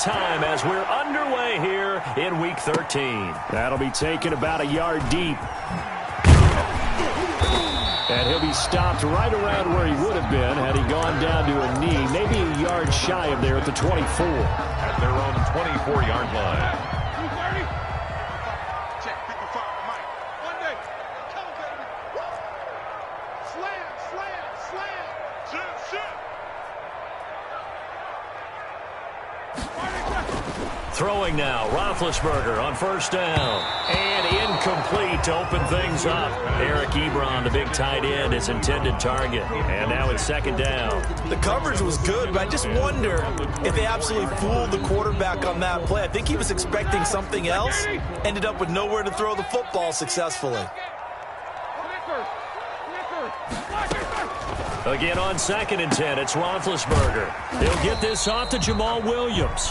time as we're underway here in Week 13. That'll be taken about a yard deep. And he'll be stopped right around where he would have been had he gone down to a knee, maybe a yard shy of there at the 24. At their own 24-yard line. Check, pick a fire, Mike. One day, come on, baby. Slam, slam, slam. Shoot. Throwing now, Roethlisberger on first down. And incomplete to open things up. Eric Ebron, the big tight end, is intended target. And now it's second down. The coverage was good, but I just wonder if they absolutely fooled the quarterback on that play. I think he was expecting something else. Ended up with nowhere to throw the football successfully. Again on 2nd and 10, it's Roethlisberger. He'll get this off to Jamal Williams.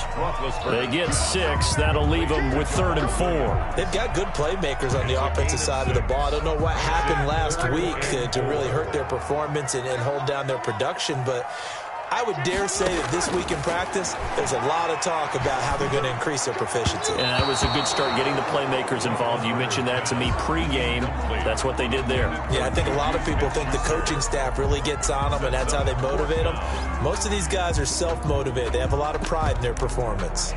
They get 6. That'll leave them with 3rd and 4. They've got good playmakers on the offensive side of the ball. I don't know what happened last week to really hurt their performance and hold down their production, but I would dare say that this week in practice, there's a lot of talk about how they're going to increase their proficiency. And that was a good start, getting the playmakers involved. You mentioned that to me pregame. That's what they did there. Yeah, I think a lot of people think the coaching staff really gets on them, and that's how they motivate them. Most of these guys are self-motivated. They have a lot of pride in their performance.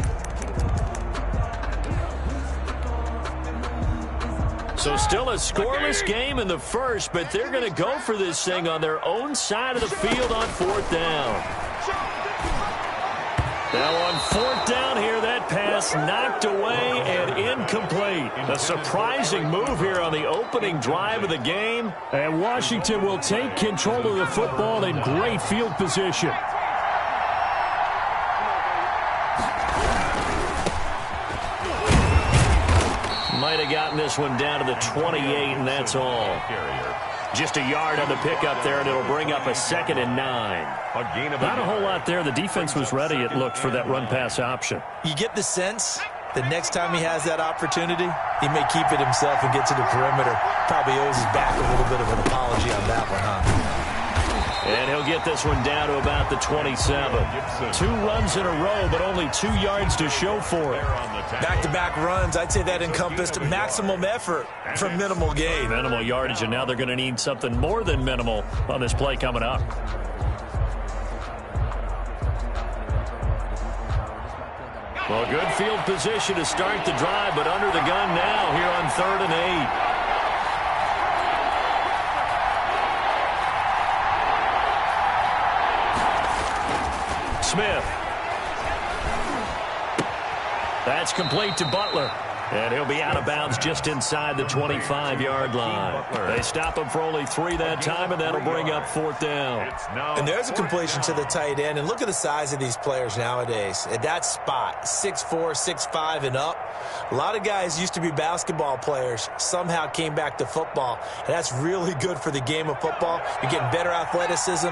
So still a scoreless game in the first, but they're going to go for this thing on their own side of the field on 4th down. Now on 4th down here, that pass knocked away and incomplete. A surprising move here on the opening drive of the game. And Washington will take control of the football in great field position. Might have gotten this one down to the 28, and that's all. Just a yard on the pickup there, and it'll bring up a 2nd and 9. Not a whole lot there. The defense was ready, it looked, for that run-pass option. You get the sense that next time he has that opportunity, he may keep it himself and get to the perimeter. Probably owes his back a little bit of an apology on that one, huh? And he'll get this one down to about the 27. 2 runs in a row, but only 2 yards to show for it. Back-to-back runs, I'd say that encompassed maximum effort for minimal gain. Minimal yardage, and now they're going to need something more than minimal on this play coming up. Well, good field position to start the drive, but under the gun now here on 3rd and 8. Smith. That's complete to Butler. And he'll be out of bounds just inside the 25-yard line. They stop him for only 3 that time, and that'll bring up 4th down. And there's a completion to the tight end. And look at the size of these players nowadays. At that spot, 6'4", 6'5", and up. A lot of guys used to be basketball players, somehow came back to football. And that's really good for the game of football. You're getting better athleticism,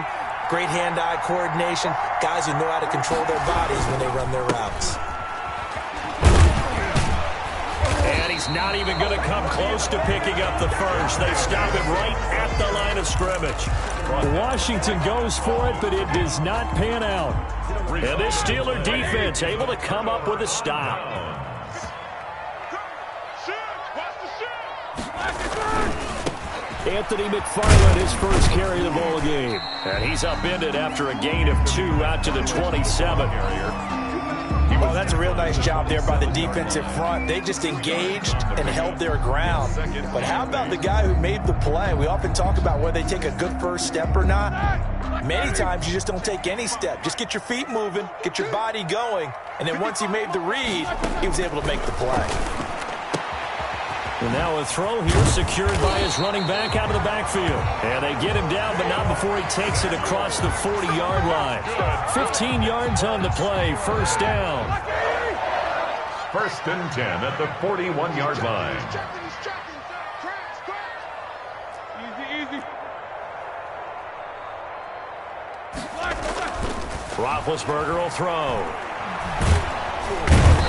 great hand-eye coordination, guys who know how to control their bodies when they run their routes. And he's not even going to come close to picking up the first. They stop him right at the line of scrimmage. Washington goes for it, but it does not pan out. And this Steeler defense able to come up with a stop. Anthony McFarland, his first carry of the ball game. And he's upended after a gain of 2 out to the 27. Well, that's a real nice job there by the defensive front. They just engaged and held their ground. But how about the guy who made the play? We often talk about whether they take a good first step or not. Many times you just don't take any step. Just get your feet moving, get your body going, and then once he made the read, he was able to make the play. And now a throw here secured by his running back out of the backfield. And they get him down, but not before he takes it across the 40-yard line. 15 yards on the play, first down. 1st and 10 at the 41-yard line. Easy. Roethlisberger will throw.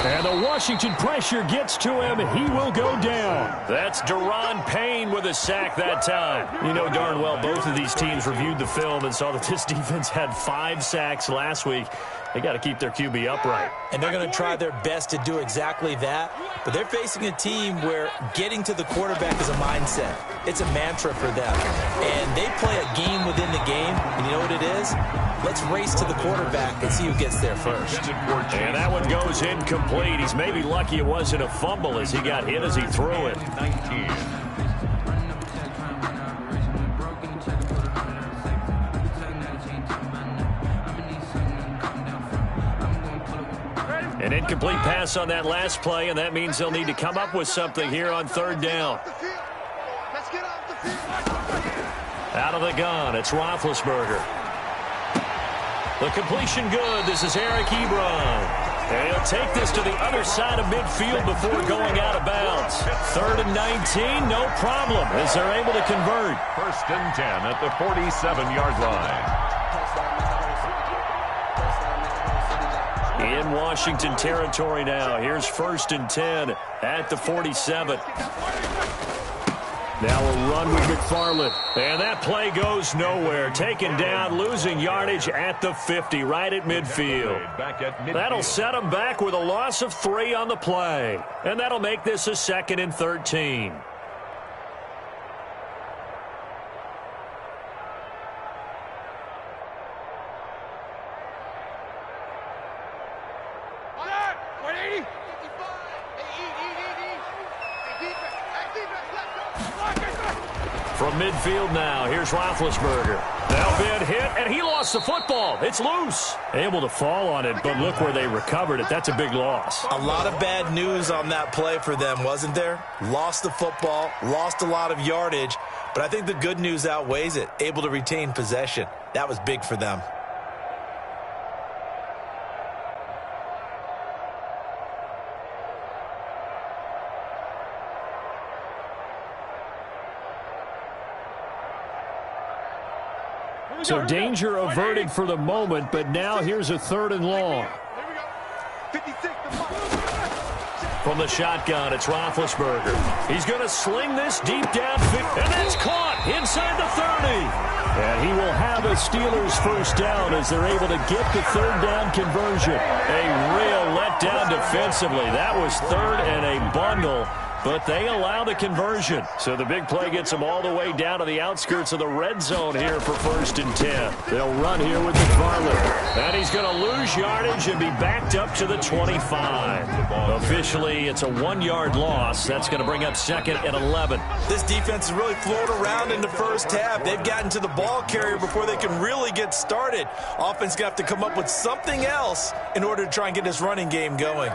And the Washington pressure gets to him. He will go down. That's Deron Payne with a sack that time. You know darn well both of these teams reviewed the film and saw that this defense had 5 sacks last week. They got to keep their QB upright. And they're going to try their best to do exactly that. But they're facing a team where getting to the quarterback is a mindset. It's a mantra for them. And they play a game within the game. And you know what it is? Let's race to the quarterback and see who gets there first. And that one goes incomplete. He's maybe lucky it wasn't a fumble as he got hit as he threw it. 19. An incomplete pass on that last play, and that means they'll need to come up with something here on 3rd down. Let's get off the field. Out of the gun, it's Roethlisberger. The completion good. This is Eric Ebron. And he'll take this to the other side of midfield before going out of bounds. 3rd and 19, no problem, as they're able to convert. 1st and 10 at the 47-yard line. In Washington territory now. Here's 1st and 10 at the 47. Now a run with McFarland. And that play goes nowhere. Taken down, losing yardage at the 50, right at midfield. That'll set them back with a loss of 3 on the play. And that'll make this a 2nd and 13. From midfield now, here's Roethlisberger. Now been hit, and he lost the football. It's loose. Able to fall on it, but look where they recovered it. That's a big loss. A lot of bad news on that play for them, wasn't there? Lost the football, lost a lot of yardage, but I think the good news outweighs it. Able to retain possession. That was big for them. So danger averted for the moment, but now here's a 3rd and long. From the shotgun, it's Roethlisberger. He's going to sling this deep downfield, and that's caught inside the 30. And he will have a Steelers 1st down as they're able to get the 3rd down conversion. A real letdown defensively. That was 3rd and a bundle, but they allow the conversion. So the big play gets them all the way down to the outskirts of the red zone here for 1st and 10. They'll run here with McFarland. And he's going to lose yardage and be backed up to the 25. Officially, it's a 1-yard loss. That's going to bring up 2nd and 11. This defense has really flowed around in the first half. They've gotten to the ball carrier before they can really get started. Offense got to come up with something else in order to try and get this running game going.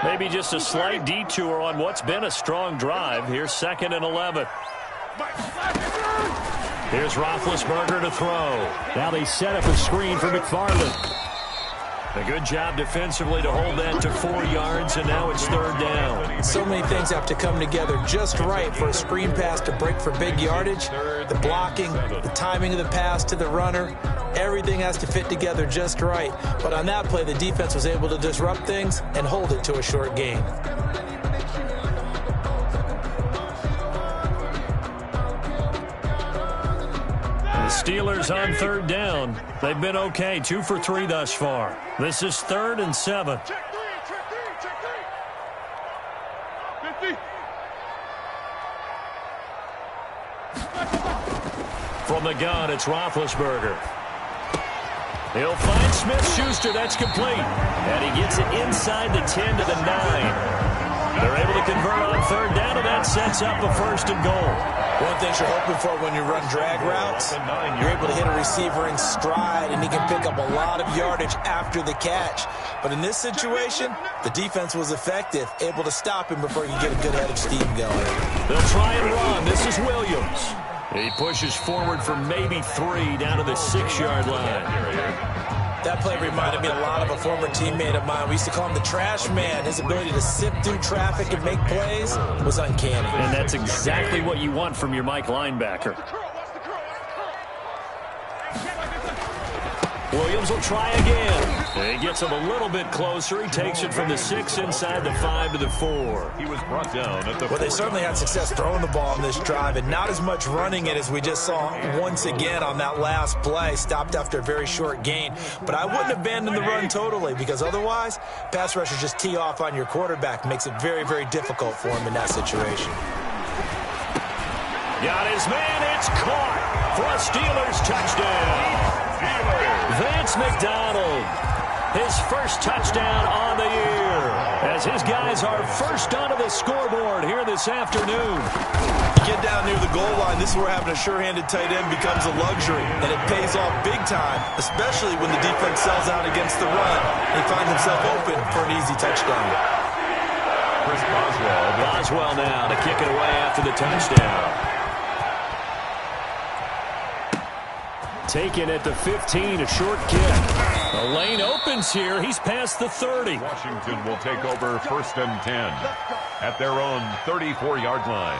Maybe just a slight detour on what's been a strong drive. Here's 2nd and 11. Here's Roethlisberger to throw. Now they set up a screen for McFarland. A good job defensively to hold that to 4 yards, and now it's 3rd down. So many things have to come together just right for a screen pass to break for big yardage. The blocking, the timing of the pass to the runner, everything has to fit together just right. But on that play, the defense was able to disrupt things and hold it to a short gain. The Steelers on 3rd down. They've been okay, 2 for 3 thus far. This is 3rd and 7. Check 3, check 3, check 3. 50. From the gun, it's Roethlisberger. He'll find Smith-Schuster. That's complete. And he gets it inside the 10 to the 9. They're able to convert on 3rd down, and that sets up a 1st and goal. One thing you're hoping for when you run drag routes, you're able to hit a receiver in stride, and he can pick up a lot of yardage after the catch. But in this situation, the defense was effective, able to stop him before he could get a good head of steam going. They'll try and run. This is Williams. He pushes forward for maybe 3 down to the 6-yard line. That play reminded me a lot of a former teammate of mine. We used to call him the trash man. His ability to sift through traffic and make plays was uncanny. And that's exactly what you want from your Mike linebacker. Williams will try again. He gets him a little bit closer. He takes it from the 6 inside the 5 to the 4. He was brought down at the Well, they certainly had success throwing the ball in this drive and not as much running it as we just saw once again on that last play. Stopped after a very short gain. But I wouldn't abandon the run totally because otherwise, pass rushers just tee off on your quarterback. Makes it very, very difficult for him in that situation. Got his man. It's caught for a Steelers touchdown. Vance McDonald, his first touchdown on the year, as his guys are first onto the scoreboard here this afternoon. You get down near the goal line, this is where having a sure-handed tight end becomes a luxury, and it pays off big time, especially when the defense sells out against the run and he finds himself open for an easy touchdown. Chris Boswell now to kick it away after the touchdown. Taken at the 15, a short kick. The lane opens here. He's past the 30. Washington will take over 1st and 10 at their own 34-yard line.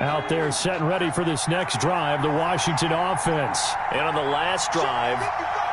Out there set and ready for this next drive, the Washington offense. And on the last drive,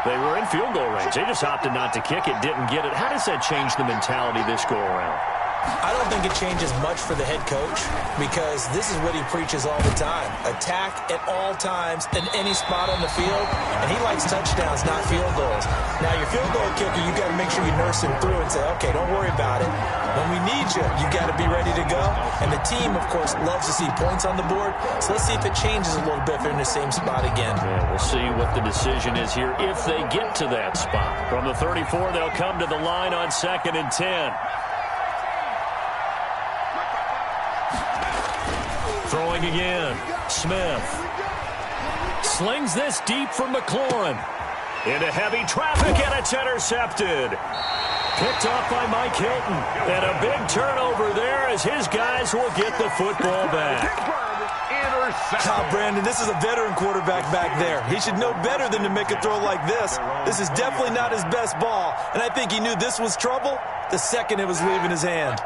they were in field goal range. They just opted not to kick it, didn't get it. How does that change the mentality this go-around? I don't think it changes much for the head coach because this is what he preaches all the time. Attack at all times in any spot on the field, and he likes touchdowns, not field goals. Now, your field goal kicker, you got to make sure you nurse him through and say, okay, don't worry about it. When we need you, you got to be ready to go. And the team, of course, loves to see points on the board, so let's see if it changes a little bit if they're in the same spot again. Yeah, we'll see what the decision is here if they get to that spot. From the 34, they'll come to the line on 2nd and 10. Throwing again. Smith slings this deep from McLaurin. Into heavy traffic, and it's intercepted. Picked off by Mike Hilton. And a big turnover there as his guys will get the football back. Brandon, this is a veteran quarterback back there. He should know better than to make a throw like this. This is definitely not his best ball, and I think he knew this was trouble the second it was leaving his hand.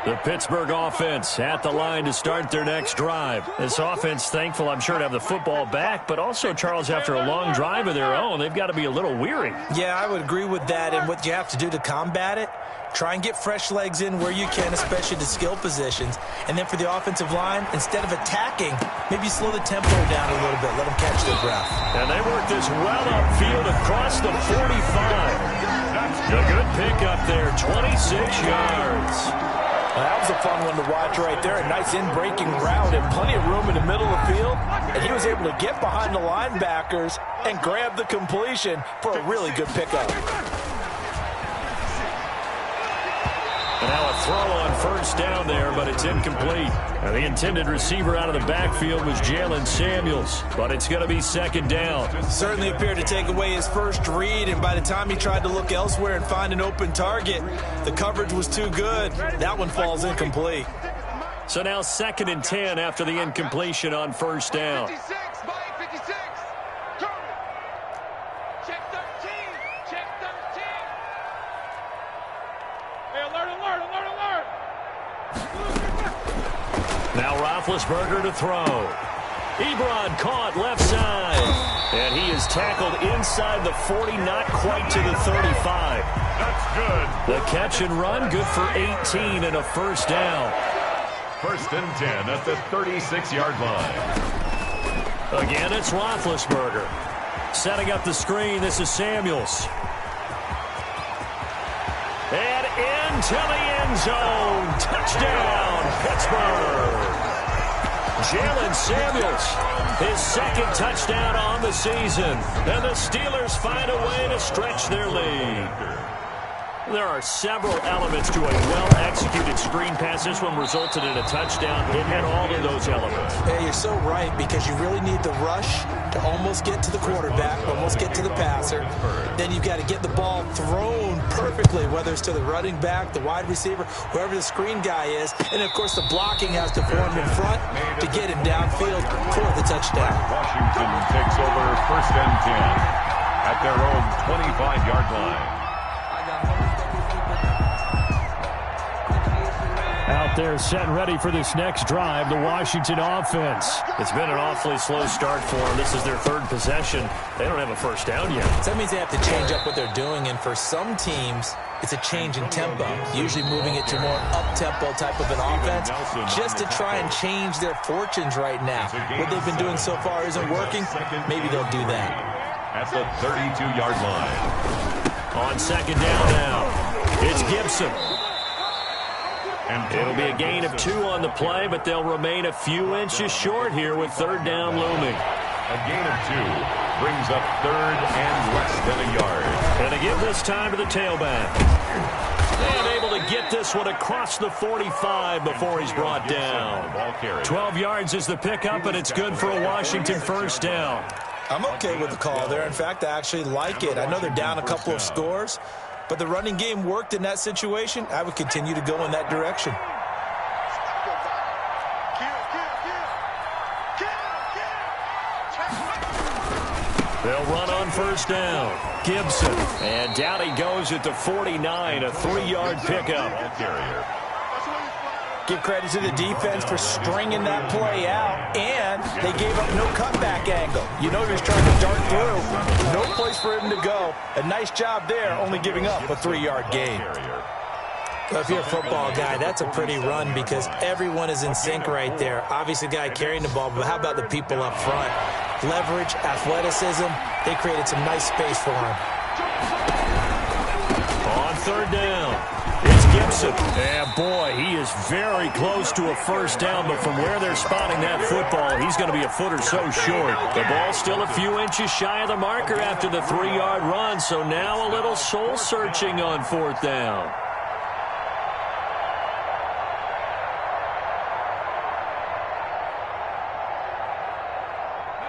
The Pittsburgh offense at the line to start their next drive. This offense thankful, I'm sure, to have the football back, but also, Charles, after a long drive of their own, they've got to be a little weary. Yeah, I would agree with that, and what you have to do to combat it, try and get fresh legs in where you can, especially the skill positions. And then for the offensive line, instead of attacking, maybe slow the tempo down a little bit, let them catch their breath. And they work this well upfield across the 45. A good pickup there, 26 yards. That was a fun one to watch right there. A nice in-breaking route and plenty of room in the middle of the field. And he was able to get behind the linebackers and grab the completion for a really good pickup. And now a throw on 1st down there, but it's incomplete. And the intended receiver out of the backfield was Jalen Samuels, but it's going to be 2nd down. Certainly appeared to take away his first read, and by the time he tried to look elsewhere and find an open target, the coverage was too good. That one falls incomplete. So now 2nd and 10 after the incompletion on 1st down. 56, Mike, 56. Turn it. Check 13. Check 13. Hey, alert, alert, alert, alert. Now Roethlisberger to throw. Ebron caught left side. And he is tackled inside the 40, not quite to the 35. That's good. The catch and run, good for 18 and a 1st down. 1st and 10 at the 36-yard line. Again, it's Roethlisberger. Setting up the screen, this is Samuels. And into the end zone. Touchdown, Pittsburgh. Jalen Samuels, his 2nd touchdown on the season. And the Steelers find a way to stretch their lead. There are several elements to a well-executed screen pass. This one resulted in a touchdown. It had all of those elements. Yeah, you're so right, because you really need the rush to almost get to the quarterback, almost get to the passer. Then you've got to get the ball thrown perfectly, whether it's to the running back, the wide receiver, whoever the screen guy is. And, of course, the blocking has to form in front to get him downfield for the touchdown. Washington takes over 1st and 10 at their own 25-yard line. Out out there setting ready for this next drive, the Washington offense. It's been an awfully slow start for them. This is their third possession. They don't have a first down yet. So that means they have to change up what they're doing, and for some teams, it's a change in tempo, usually moving it to more up-tempo type of an offense just to try and change their fortunes right now. What they've been doing so far isn't working. Maybe they'll do that. At the 32-yard line. On second down now, it's Gibson. It'll be a gain of 2 on the play, but they'll remain a few inches short here with third down looming. A gain of 2 brings up third and less than a yard. And they give this time to the tailback. And able to get this one across the 45 before he's brought down. 12 yards is the pickup, and it's good for a Washington first down. I'm okay with the call there. In fact, I actually like it. I know they're down a couple of scores, but the running game worked in that situation. I would continue to go in that direction. They'll run on first down. Gibson. And down he goes at the 49, a 3-yard pickup. Give credit to the defense for stringing that play out, and they gave up no cutback angle. You know he was trying to dart through. No place for him to go. A nice job there, only giving up a 3-yard gain. Well, if you're a football guy, that's a pretty run because everyone is in sync right there. Obviously, the guy carrying the ball, but how about the people up front? Leverage, athleticism, they created some nice space for him. On third down, it's Gibson. And boy, he is very close to a first down, but from where they're spotting that football, he's going to be a foot or so short. The ball's still a few inches shy of the marker after the 3-yard run, so now a little soul-searching on fourth down.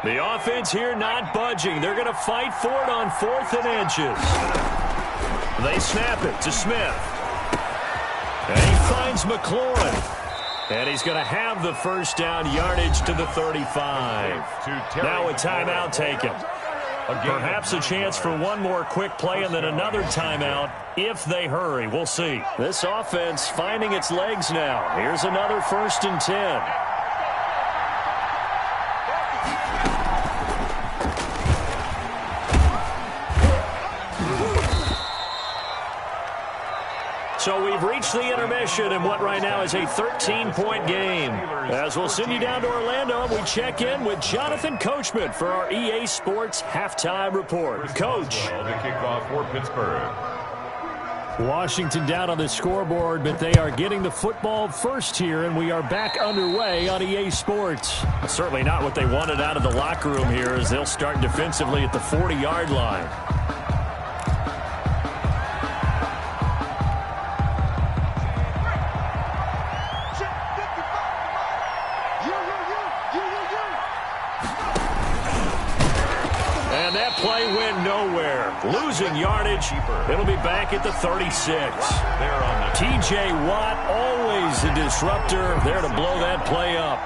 The offense here not budging. They're going to fight for it on 4th and inches. They snap it to Smith. And he finds McLaurin. And he's going to have the first down, yardage to the 35. Now a timeout taken. Perhaps a chance for one more quick play and then another timeout if they hurry. We'll see. This offense finding its legs now. Here's another 1st and 10. So we've reached the intermission in what right now is a 13-point game. As we'll send you down to Orlando, we check in with Jonathan Coachman for our EA Sports Halftime Report. Coach. The kickoff for Pittsburgh. Washington down on the scoreboard, but they are getting the football first here, and we are back underway on EA Sports. Certainly not what they wanted out of the locker room here as they'll start defensively at the 40-yard line. And that play went nowhere. Losing yardage. It'll be back at the 36. T.J. Watt, always a disruptor, there to blow that play up.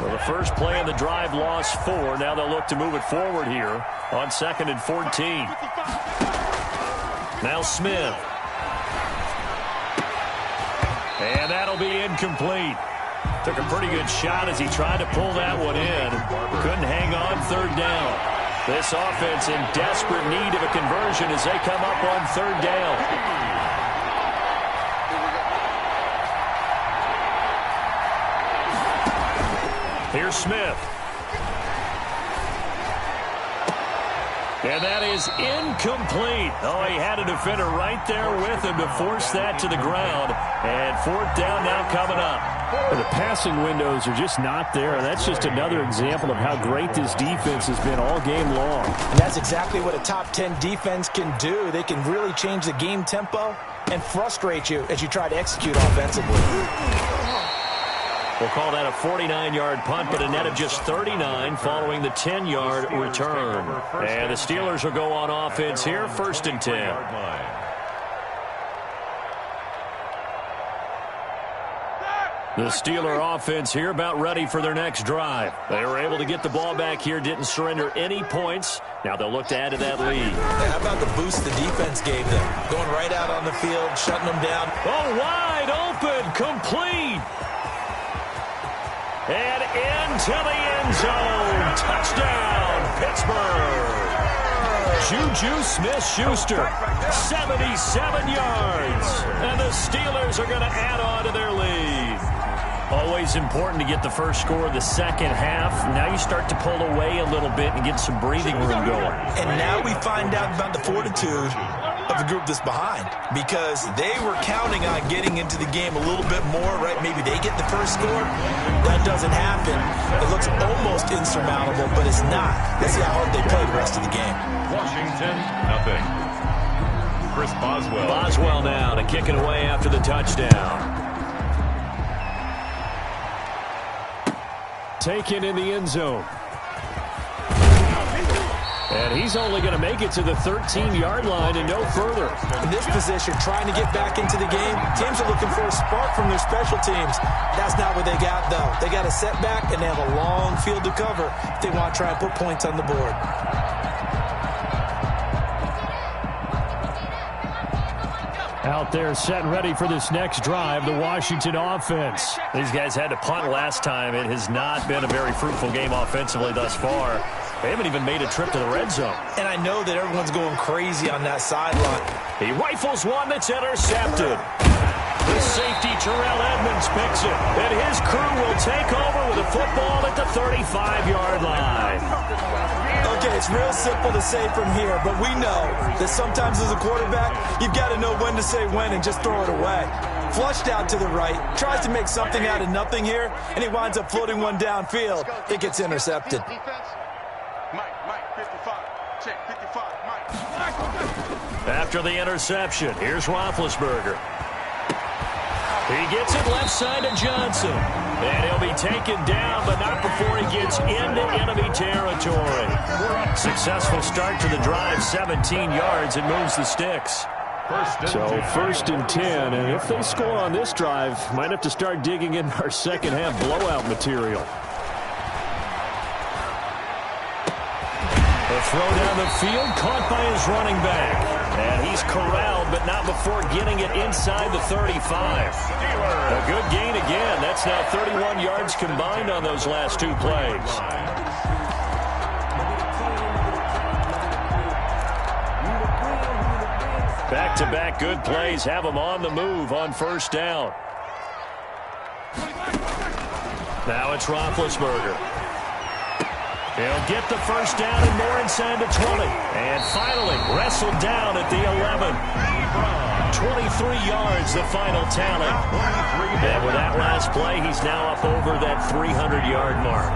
Well, the first play of the drive lost 4. Now they'll look to move it forward here on 2nd and 14. Now Smith. And that'll be incomplete. Took a pretty good shot as he tried to pull that one in. Couldn't hang on third down. This offense in desperate need of a conversion as they come up on third down. Here's Smith. And that is incomplete. Oh, he had a defender right there with him to force that to the ground. And 4th down now coming up. The passing windows are just not there. That's just another example of how great this defense has been all game long. And that's exactly what a top 10 defense can do. They can really change the game tempo and frustrate you as you try to execute offensively. We'll call that a 49-yard punt, but a net of just 39 following the 10-yard return. And the Steelers will go on offense here, 1st and 10. The Steeler offense here about ready for their next drive. They were able to get the ball back here, didn't surrender any points. Now they'll look to add to that lead. Yeah, how about the boost the defense gave them? Going right out on the field, shutting them down. Oh, wide open, complete. And into the end zone. Touchdown, Pittsburgh. Juju Smith-Schuster, 77 yards. And the Steelers are going to add on to their lead. Always important to get the first score of the second half. Now you start to pull away a little bit and get some breathing room going. And now we find out about the fortitude of the group that's behind, because they were counting on getting into the game a little bit more, right? Maybe they get the first score. That doesn't happen. It looks almost insurmountable, but it's not. Let's see how hard they play the rest of the game. Washington, nothing. Chris Boswell. Boswell now to kick it away after the touchdown. Taken in the end zone. And he's only going to make it to the 13-yard line and no further. In this position, trying to get back into the game, teams are looking for a spark from their special teams. That's not what they got, though. They got a setback, and they have a long field to cover if they want to try and put points on the board. Out there set and ready for this next drive, the Washington offense. These guys had to punt last time. It has not been a very fruitful game offensively thus far. They haven't even made a trip to the red zone. And I know that everyone's going crazy on that sideline. He rifles one that's intercepted. The safety, Terrell Edmonds, picks it. And his crew will take over with a football at the 35-yard line. Okay, it's real simple to say from here, but we know that sometimes as a quarterback, you've got to know when to say when and just throw it away. Flushed out to the right, tries to make something out of nothing here, and he winds up floating one downfield. It gets intercepted. Mike, 55. Check, 55, Mike. After the interception, here's Roethlisberger. He gets it left side to Johnson. And he'll be taken down, but not before he gets into enemy territory. Successful start to the drive, 17 yards, and moves the sticks. So first and 10, and if they score on this drive, might have to start digging in our second half blowout material. A throw down the field, caught by his running back. And he's corralled, but not before getting it inside the 35. A good gain again. That's now 31 yards combined on those last two plays. Back-to-back good plays have him on the move on first down. Now it's Roethlisberger. He'll get the first down and more inside the 20. And finally, wrestled down at the 11. 23 yards, the final tally. And with that last play, he's now up over that 300-yard mark.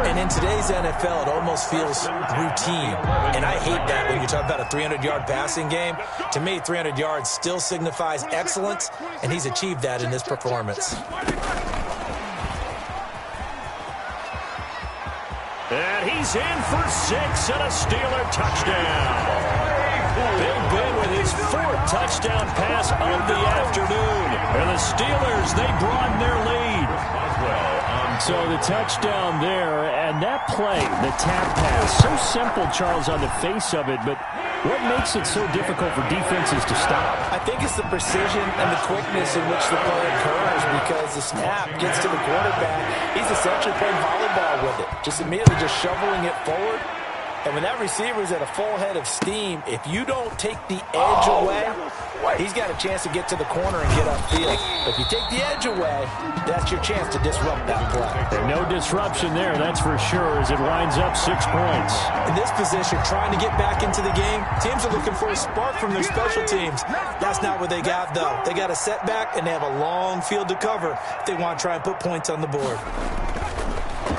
And in today's NFL, it almost feels routine. And I hate that when you talk about a 300-yard passing game. To me, 300 yards still signifies excellence, and he's achieved that in this performance. And he's in for 6 and a Steeler touchdown. Big Ben with his 4th touchdown pass of the afternoon. And the Steelers, they broaden their lead. So the touchdown there, and that play, the tap pass, so simple, Charles, on the face of it, but what makes it so difficult for defenses to stop? I think it's the precision and the quickness in which the play occurs, because the snap gets to the quarterback. He's essentially playing volleyball with it, just immediately just shoveling it forward. And when that receiver is at a full head of steam, if you don't take the edge away, he's got a chance to get to the corner and get upfield. But if you take the edge away, that's your chance to disrupt that play. And no disruption there, that's for sure, as it winds up 6 points. In this position, trying to get back into the game, teams are looking for a spark from their special teams. That's not what they got, though. They got a setback, and they have a long field to cover if they want to try and put points on the board.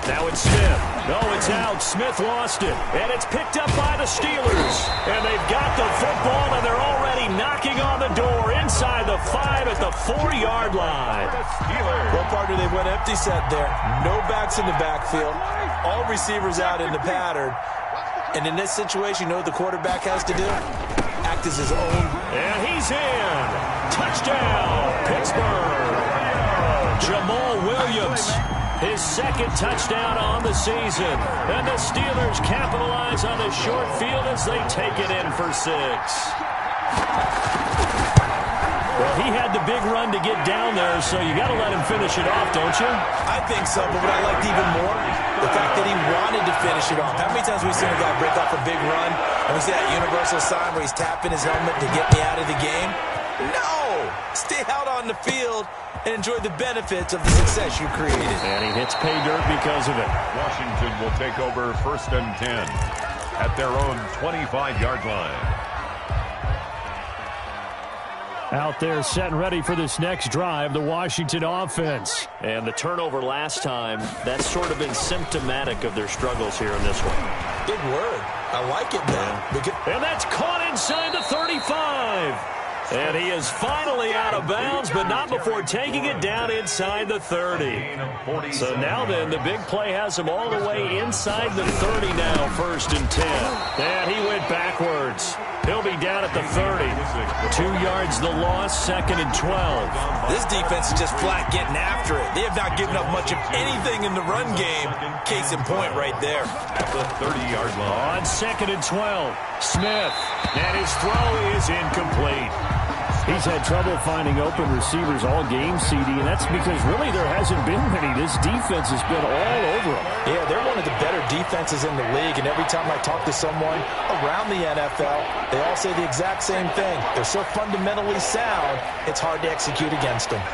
Now it's Smith. No, it's out. Smith lost it. And it's picked up by the Steelers. And they've got the football, and they're already knocking on the door inside the 5 at the 4-yard line. Well, partner, they went empty set there. No backs in the backfield. All receivers out in the pattern. And in this situation, you know what the quarterback has to do? Act as his own. And he's in. Touchdown, Pittsburgh. Jamal Williams, his second touchdown on the season. And the Steelers capitalize on the short field as they take it in for 6. Well, he had the big run to get down there, so you got to let him finish it off, don't you? I think so, but what I liked even more, the fact that he wanted to finish it off. How many times have we seen a guy break off a big run, and we see that universal sign where he's tapping his helmet to get me out of the game? No! Stay out on the field and enjoy the benefits of the success you created. And he hits pay dirt because of it. Washington will take over 1st and 10 at their own 25-yard line. Out there set and ready for this next drive, the Washington offense. And the turnover last time, that's sort of been symptomatic of their struggles here in this one. Big word. I like it, though. And that's caught inside the 35. And he is finally out of bounds, but not before taking it down inside the 30. So now then, the big play has him all the way inside the 30 now, 1st and 10. And he went backwards. He'll be down at the 30. 2 yards the loss, 2nd and 12. This defense is just flat getting after it. They have not given up much of anything in the run game. Case in point right there. At the 30-yard line. On 2nd and 12, Smith. And his throw is incomplete. He's had trouble finding open receivers all game, CD, and that's because really there hasn't been many. This defense has been all over them. Yeah, they're one of the better defenses in the league, and every time I talk to someone around the NFL, they all say the exact same thing. They're so fundamentally sound, it's hard to execute against them.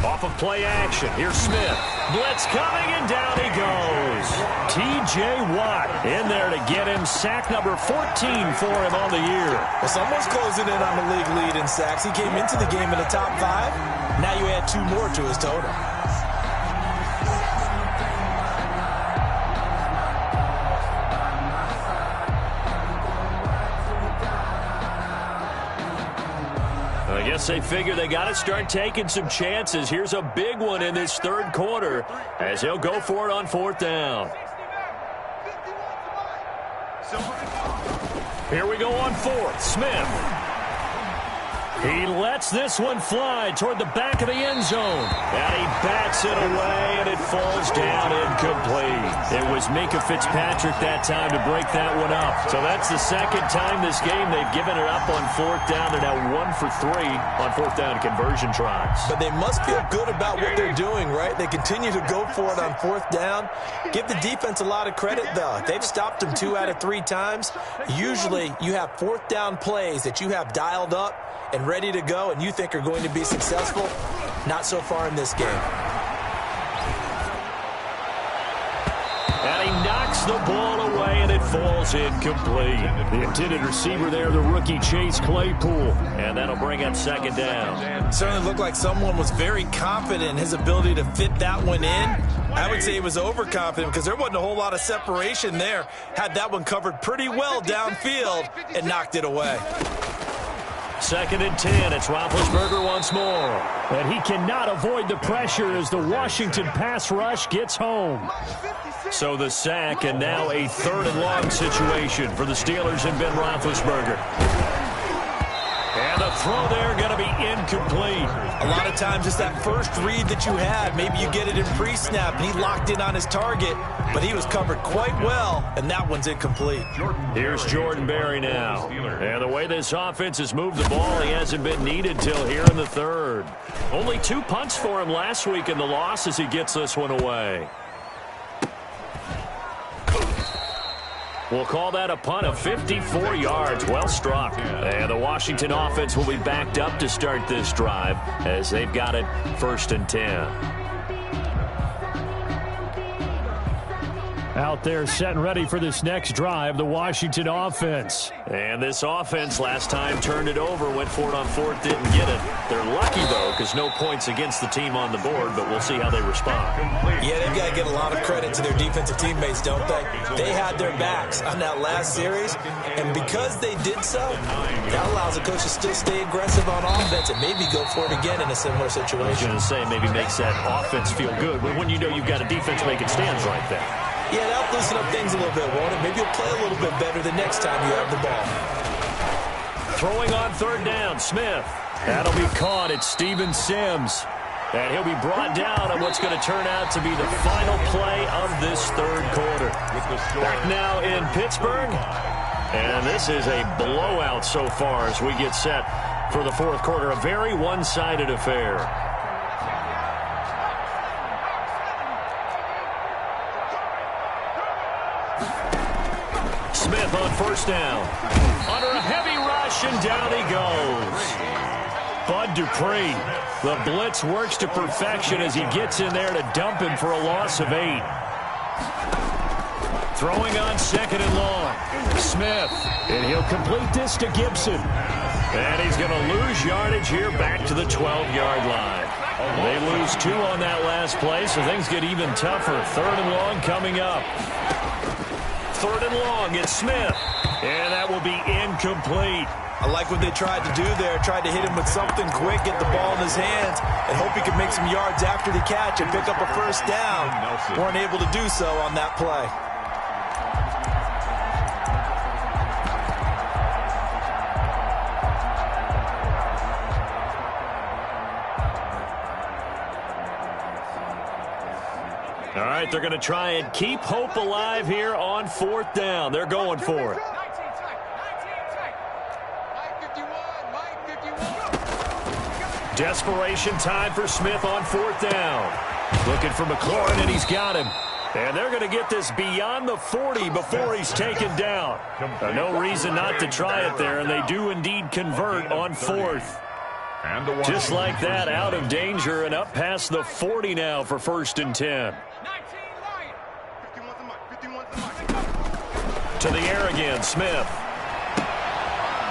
Off of play action, here's Smith. Blitz coming, and down he goes. T.J. Watt in there to get him sack number 14 for him on the year. Well, someone's closing in on the league lead in sacks. He came into the game in the top 5. Now you add 2 more to his total. I guess they figure they got to start taking some chances. Here's a big one in this 3rd quarter as he'll go for it on 4th down. Here we go on 4th. Smith. He lets this one fly toward the back of the end zone. And he bats it away, and it falls down incomplete. It was Minka Fitzpatrick that time to break that one up. So that's the 2nd time this game they've given it up on 4th down. They're now 1 for 3 on 4th down conversion tries. But they must feel good about what they're doing, right? They continue to go for it on 4th down. Give the defense a lot of credit, though. They've stopped them 2 out of 3 times. Usually you have 4th down plays that you have dialed up and ready to go and you think are going to be successful. Not so far in this game. And he knocks the ball away, and it falls incomplete. The intended receiver there, the rookie Chase Claypool. And that'll bring up 2nd down. Certainly looked like someone was very confident in his ability to fit that one in. I would say he was overconfident because there wasn't a whole lot of separation there. Had that one covered pretty well downfield and knocked it away. 2nd and 10. It's Roethlisberger once more. And he cannot avoid the pressure as the Washington pass rush gets home. So the sack, and now a 3rd and long situation for the Steelers and Ben Roethlisberger. And the throw there going to be incomplete. A lot of times it's that first read that you had. Maybe you get it in pre-snap, and he locked in on his target, but he was covered quite well, and that one's incomplete. Here's Jordan Berry now. And the way this offense has moved the ball, he hasn't been needed till here in the 3rd. Only 2 punts for him last week in the loss as he gets this one away. We'll call that a punt of 54 yards. Well struck. And the Washington offense will be backed up to start this drive as they've got it 1st and 10. Out there set and ready for this next drive, the Washington offense. And this offense last time turned it over, went for it on fourth, didn't get it. They're lucky, though, because no points against the team on the board, but we'll see how they respond. Yeah, they've got to give a lot of credit to their defensive teammates, don't they? They had their backs on that last series, and because they did so, that allows the coach to still stay aggressive on offense and maybe go for it again in a similar situation. I was going to say maybe makes that offense feel good, but when you know you've got a defense making stands like that. Yeah, that'll loosen up things a little bit, won't it? Maybe you'll play a little bit better the next time you have the ball. Throwing on third down, Smith. That'll be caught. It's Steven Sims. And he'll be brought down on what's going to turn out to be the final play of this third quarter. Back now in Pittsburgh. And this is a blowout so far as we get set for the fourth quarter. A very one-sided affair. Smith on first down. Under a heavy rush, and down he goes. Bud Dupree. The blitz works to perfection as he gets in there to dump him for a loss of 8. Throwing on second and long. Smith. And he'll complete this to Gibson. And he's going to lose yardage here back to the 12-yard line. They lose 2 on that last play, so things get even tougher. Third and long coming up. Third and long, it's Smith. And that will be incomplete. I like what they tried to do there. Tried to hit him with something quick, get the ball in his hands, and hope he could make some yards after the catch and pick up a first down. Weren't able to do so on that play. All right, they're going to try and keep hope alive here on fourth down. They're going for it. Desperation time for Smith on fourth down. Looking for McLaurin, and he's got him. And they're going to get this beyond the 40 before he's taken down. No reason not to try it there, and they do indeed convert on fourth. Just like that, out of danger and up past the 40 now for first and 10. To the air again, Smith.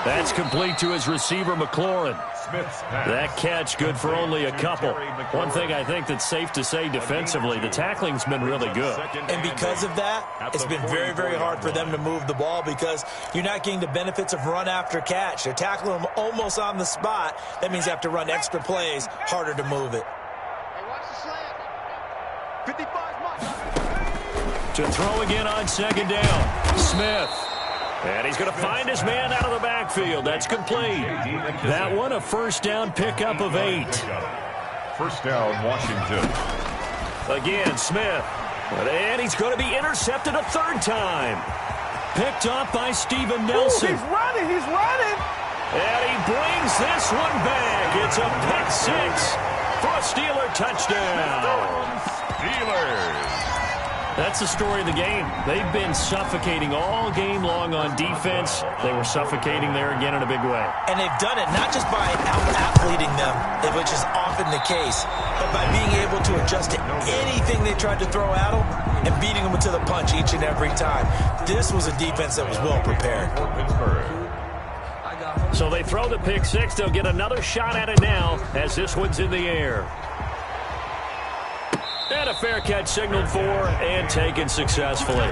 That's complete to his receiver, McLaurin. That catch good for only a couple. One thing I think that's safe to say defensively, the tackling's been really good. And because of that, it's been very, very hard for them to move the ball because you're not getting the benefits of run after catch. They're tackling them almost on the spot. That means you have to run extra plays, harder to move it. To throw again on second down, Smith. And he's going to find his man out of the backfield. That's complete. That one, a first down pickup of 8. First down, Washington. Again, Smith. And he's going to be intercepted a third time. Picked off by Steven Nelson. He's running, he's running. And he brings this one back. It's a pick 6 for a Steeler touchdown. Steelers. That's the story of the game. They've been suffocating all game long on defense. They were suffocating there again in a big way. And they've done it not just by out-athleting them, which is often the case, but by being able to adjust to anything they tried to throw at them and beating them to the punch each and every time. This was a defense that was well prepared. So they throw the pick 6. They'll get another shot at it now as this one's in the air. And a fair catch signaled for and taken successfully.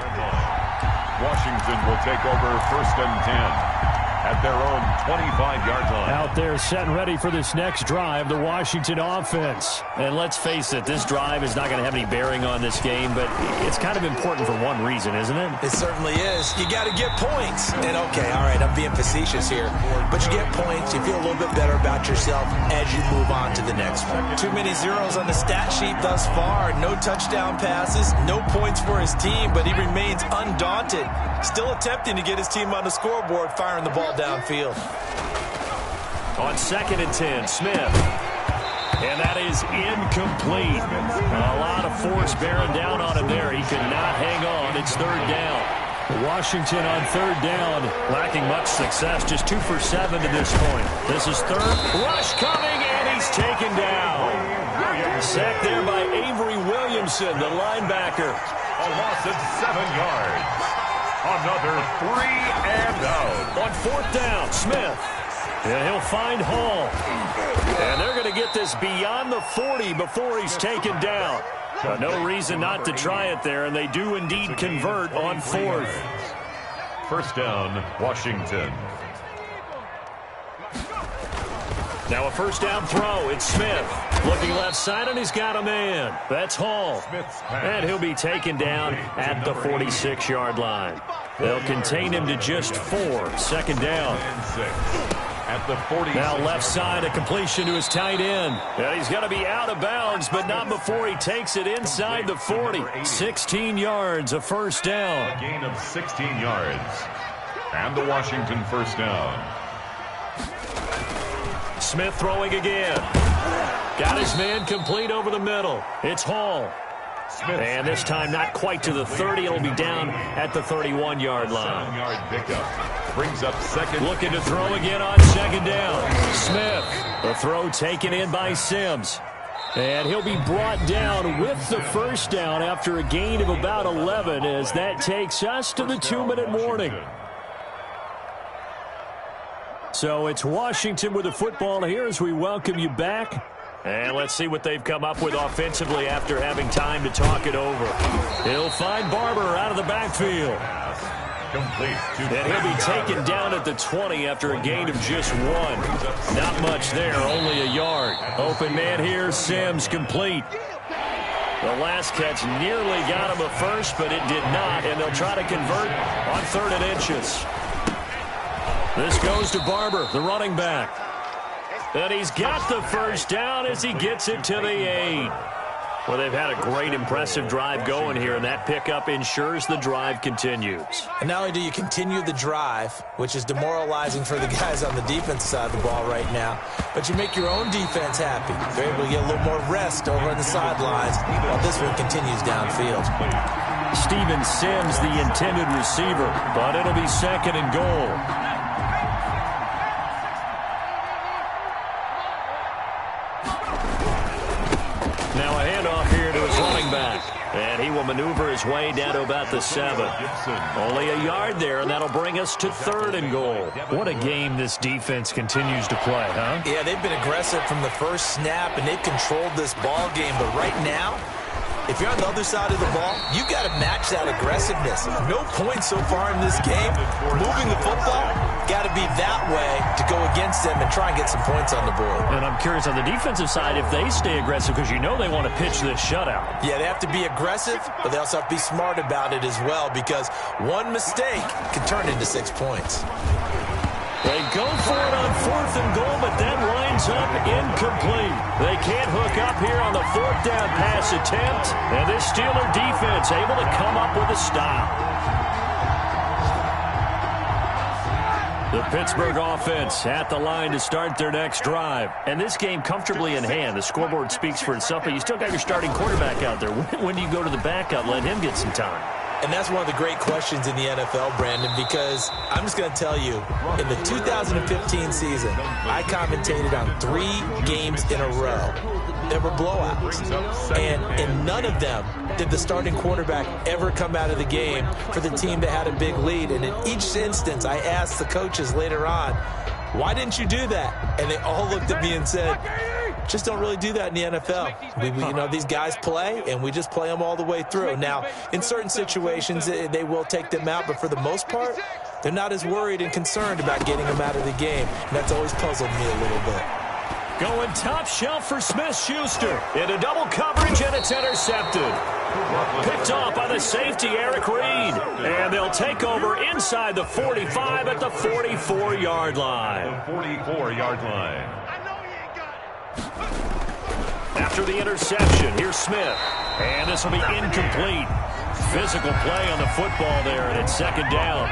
Washington will take over first and 10 at their own 25-yard line. Out there set and ready for this next drive, the Washington offense. And let's face it, this drive is not going to have any bearing on this game, but it's kind of important for one reason, isn't it? It certainly is. You got to get points. And okay, all right, I'm being facetious here, but you get points, you feel a little bit better about yourself as you move on to the next one. Too many zeros on the stat sheet thus far. No touchdown passes, no points for his team, but he remains undaunted. Still attempting to get his team on the scoreboard, firing the ball downfield. On second and 10, Smith. And that is incomplete. A lot of force bearing down on him there. He could not hang on. It's third down. Washington on third down. Lacking much success. Just 2 for 7 to this point. This is third. Rush coming, and he's taken down. Sacked there by Avery Williamson, the linebacker. A loss of 7 yards. Another 3 and out. On fourth down, Smith. And he'll find Hall. And they're going to get this beyond the 40 before he's taken down. No reason not to try it there, and they do indeed convert on fourth. First down, Washington. Now a first down throw. It's Smith. Looking left side, and he's got a man. That's Hall. And he'll be taken down at the 46-yard line. They'll contain him to just 4. Second down. At the 40. Now left side, a completion to his tight end. And he's going to be out of bounds, but not before he takes it inside the 40. 16 yards, a first down. A gain of 16 yards. And the Washington first down. Smith throwing again. Got his man complete over the middle. It's Hall. And this time not quite to the 30. It'll be down at the 31-yard line. 7-yard pickup. Brings up second. Looking to throw again on second down. Smith. The throw taken in by Sims. And he'll be brought down with the first down after a gain of about 11 as that takes us to the 2-minute warning. So it's Washington with the football here as we welcome you back. And let's see what they've come up with offensively after having time to talk it over. He'll find Barber out of the backfield. And he'll be taken down at the 20 after a gain of just 1. Not much there, only a yard. Open man here, Sims complete. The last catch nearly got him a first, but it did not, and they'll try to convert on 3rd and inches. This goes to Barber, the running back. And he's got the first down as he gets it to the 8. Well, they've had a great, impressive drive going here, and that pickup ensures the drive continues. And not only do you continue the drive, which is demoralizing for the guys on the defensive side of the ball right now, but you make your own defense happy. They're able to get a little more rest over on the sidelines while this one continues downfield. Steven Sims, the intended receiver, but it'll be 2nd and goal. Now a handoff here to his running back. And he will maneuver his way down to about the 7. Only a yard there, and that'll bring us to 3rd and goal. What a game this defense continues to play, huh? Yeah, they've been aggressive from the first snap, and they've controlled this ball game. But right now, if you're on the other side of the ball, you got to match that aggressiveness. No points so far in this game. Moving the football, got to be that way to go against them and try and get some points on the board. And I'm curious on the defensive side if they stay aggressive, because you know they want to pitch this shutout. Yeah, they have to be aggressive, but they also have to be smart about it as well, because one mistake can turn into 6 points. They go for it on 4th and goal, but that winds up incomplete. They can't hook up here on the 4th down pass attempt, and this Steeler defense able to come up with a stop. The Pittsburgh offense at the line to start their next drive. And this game comfortably in hand. The scoreboard speaks for itself, but you still got your starting quarterback out there. When do you go to the backup, let him get some time? And that's one of the great questions in the NFL, Brandon, because I'm just going to tell you, in the 2015 season, I commentated on 3 games in a row. There were blowouts. And in none of them did the starting quarterback ever come out of the game for the team that had a big lead. And in each instance, I asked the coaches later on, why didn't you do that? And they all looked at me and said, just don't really do that in the NFL. These guys play, and we just play them all the way through. Now, in certain situations, they will take them out, but for the most part, they're not as worried and concerned about getting them out of the game. And that's always puzzled me a little bit. Going top shelf for Smith-Schuster. Into double coverage, and it's intercepted. Picked off by the safety, Eric Reed. And they'll take over inside the 45 at the 44-yard line. The 44-yard line. After the interception, here's Smith. And this will be incomplete. Physical play on the football there, and it's 2nd down.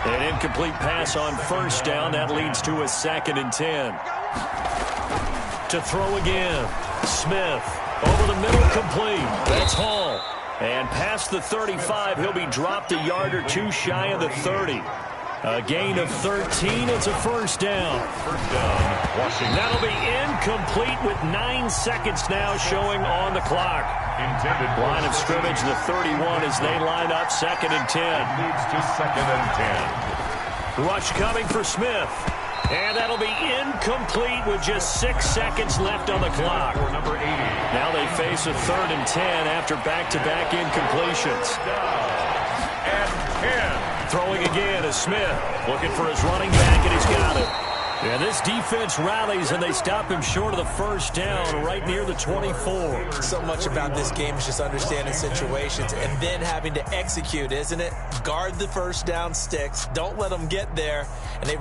An incomplete pass on 1st down. That leads to a 2nd and 10. To throw again. Smith over the middle, complete. That's Hall. And past the 35, he'll be dropped a yard or 2 shy of the 30. A gain of 13. It's a 1st down. First down, Washington. That'll be incomplete with 9 seconds now showing on the clock. Intended Line of scrimmage, the 31 as they line up 2nd and 10. Leads to 2nd and 10. Rush coming for Smith. And that'll be incomplete with just 6 seconds left on the clock. For number 80. Now they face a 3rd and 10 after back-to-back incompletions. And 10. Throwing again is Smith. Looking for his running back, and he's got it. And this defense rallies, and they stop him short of the 1st down right near the 24. So much about this game is just understanding situations and then having to execute, isn't it? Guard the 1st down sticks. Don't let them get there. And they